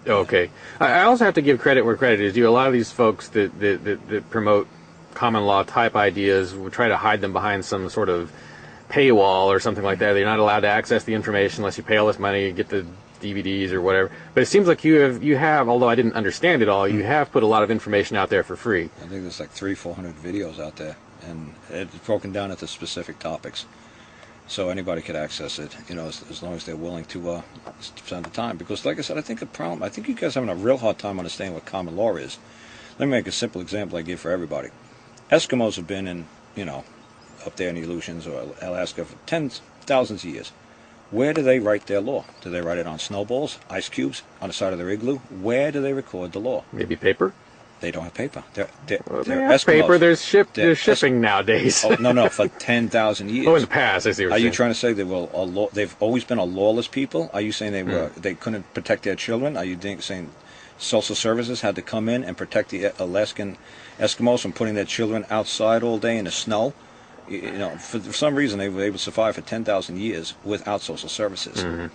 Okay. I also have to give credit where credit is due. A lot of these folks that promote common law type ideas will try to hide them behind some sort of paywall or something like that. They're not allowed to access the information unless you pay all this money and get the DVDs or whatever. But it seems like you have, although I didn't understand it all, you have put a lot of information out there for free. I think there's like 300-400 videos out there, and it's broken down into specific topics. So anybody could access it, as long as they're willing to spend the time. Because, like I said, I think you guys are having a real hard time understanding what common law is. Let me make a simple example I give for everybody. Eskimos have been in, up there in the Aleutians or Alaska for thousands of years. Where do they write their law? Do they write it on snowballs, ice cubes, on the side of their igloo? Where do they record the law? Maybe paper? They don't have paper. They're Eskimos. Paper. There's shipping nowadays. Oh, no, for 10,000 years. Oh, in the past, I see what you're saying. Are you trying to say they've always been a lawless people? Are you saying they couldn't protect their children? Are you saying social services had to come in and protect the Alaskan Eskimos from putting their children outside all day in the snow? For some reason they were able to survive for 10,000 years without social services. Mm-hmm.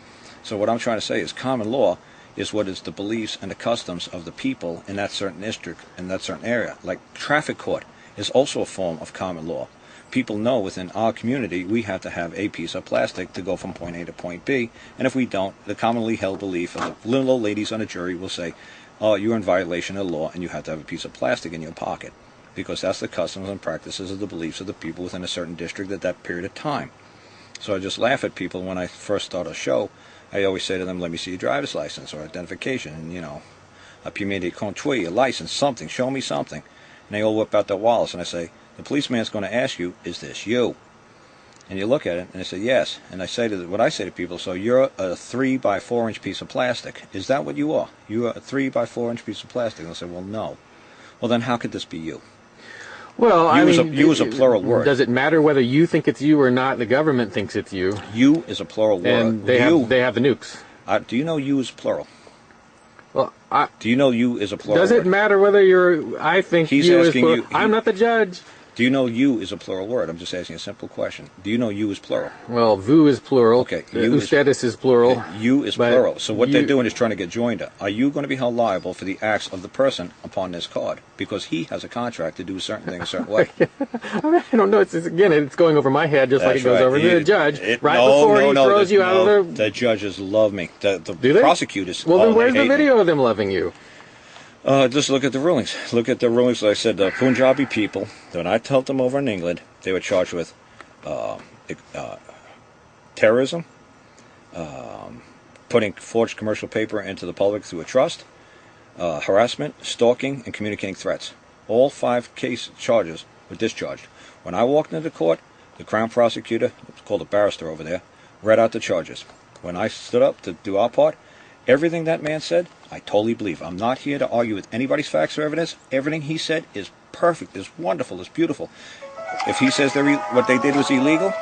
So what I'm trying to say is common law is what is the beliefs and the customs of the people in that certain district, in that certain area. Like traffic court is also a form of common law. People know within our community we have to have a piece of plastic to go from point A to point B, and if we don't, the commonly held belief of the little old ladies on a jury will say, oh, you're in violation of the law and you have to have a piece of plastic in your pocket, because that's the customs and practices of the beliefs of the people within a certain district at that period of time. So I just laugh at people when I first start a show. I always say to them, let me see your driver's license or identification, and, a permis de conduire, a license, something, show me something. And they all whip out their wallets, and I say, the policeman's going to ask you, is this you? And you look at it, and they say, yes. And what I say to people, so you're a 3 by 4 inch piece of plastic. Is that what you are? You are a 3 by 4 inch piece of plastic. And they'll say, well, no. Well, then how could this be you? Well, you is a plural word. Does it matter whether you think it's you or not? The government thinks it's you. You is a plural word. And they have the nukes. Do you know you is plural? Well, do you know you is a plural Does it word? matter whether I think He's you is asking plural? I'm not the judge. Do you know you is a plural word? I'm just asking a simple question. Do you know you is plural? Well, vous is plural. Okay. Ustedes is plural. Okay, you is plural. So what they're doing is trying to get joined up. Are you going to be held liable for the acts of the person upon this card? Because he has a contract to do a certain thing a certain way. I don't know. It's going over my head just like it goes over the judge. Before he throws you out of the judges love me. The prosecutors. Well, then where's the video of them loving you? Just look at the rulings. Look at the rulings. Like I said, the Punjabi people, when I told them over in England, they were charged with terrorism, putting forged commercial paper into the public through a trust, harassment, stalking, and communicating threats. All 5 case charges were discharged. When I walked into court, the Crown prosecutor, it's called a barrister over there, read out the charges. When I stood up to do our part, everything that man said, I totally believe. I'm not here to argue with anybody's facts or evidence. Everything he said is perfect, is wonderful, is beautiful. If he says what they did was illegal,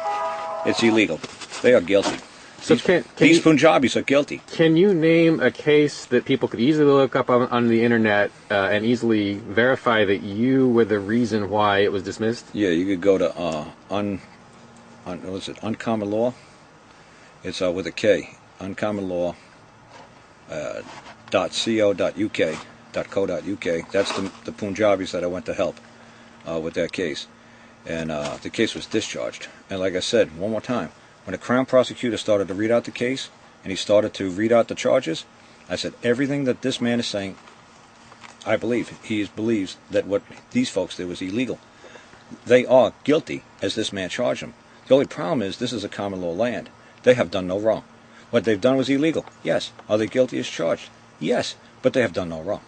it's illegal. They are guilty. So these Punjabis are guilty. Can you name a case that people could easily look up on the internet and easily verify that you were the reason why it was dismissed? Yeah, you could go to Uncommon Law. It's with a K. Uncommon Law. .co.uk. That's the Punjabis that I went to help with that case, and the case was discharged. And like I said, one more time, when the Crown prosecutor started to read out the case and he started to read out the charges, I said everything that this man is saying, I believe. He believes that what these folks did was illegal. They are guilty as this man charged them. The only problem is this is a common law land. They have done no wrong. What they've done was illegal. Yes. Are they guilty as charged? Yes. But they have done no wrong.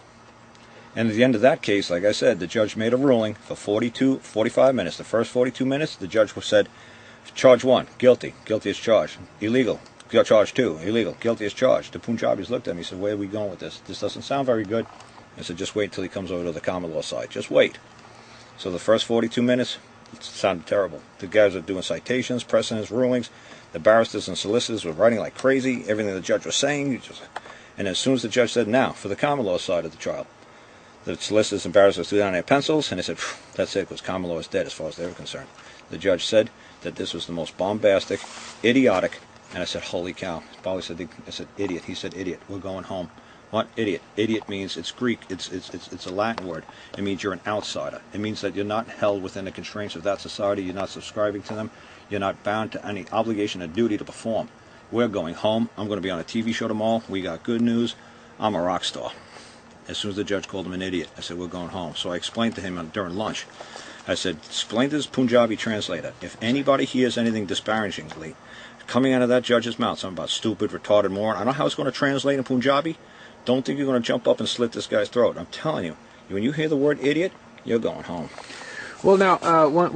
And at the end of that case, like I said, the judge made a ruling for 45 minutes. The first 42 minutes, the judge said, charge 1, guilty. Guilty as charged. Illegal. Charge 2, illegal. Guilty as charged. The Punjabis looked at me and said, where are we going with this? This doesn't sound very good. I said, just wait until he comes over to the common law side. Just wait. So the first 42 minutes, it sounded terrible. The guys are doing citations, pressing his rulings. The barristers and solicitors were writing like crazy, everything the judge was saying. And as soon as the judge said, now, for the common law side of the trial, the solicitors and barristers threw down their pencils, and they said, that's it, because common law is dead as far as they were concerned. The judge said that this was the most bombastic, idiotic, and I said, holy cow. Polly said, idiot. He said, idiot. We're going home. What? Idiot. Idiot means, it's Greek, it's a Latin word. It means you're an outsider. It means that you're not held within the constraints of that society, you're not subscribing to them, you're not bound to any obligation or duty to perform. We're going home. I'm going to be on a TV show tomorrow. We got good news. I'm a rock star. As soon as the judge called him an idiot, I said, we're going home. So I explained to him during lunch. I said, explain to this Punjabi translator, if anybody hears anything disparagingly coming out of that judge's mouth, something about stupid, retarded, moron, I don't know how it's going to translate in Punjabi. Don't think you're going to jump up and slit this guy's throat. I'm telling you, when you hear the word idiot, you're going home. Well, now, one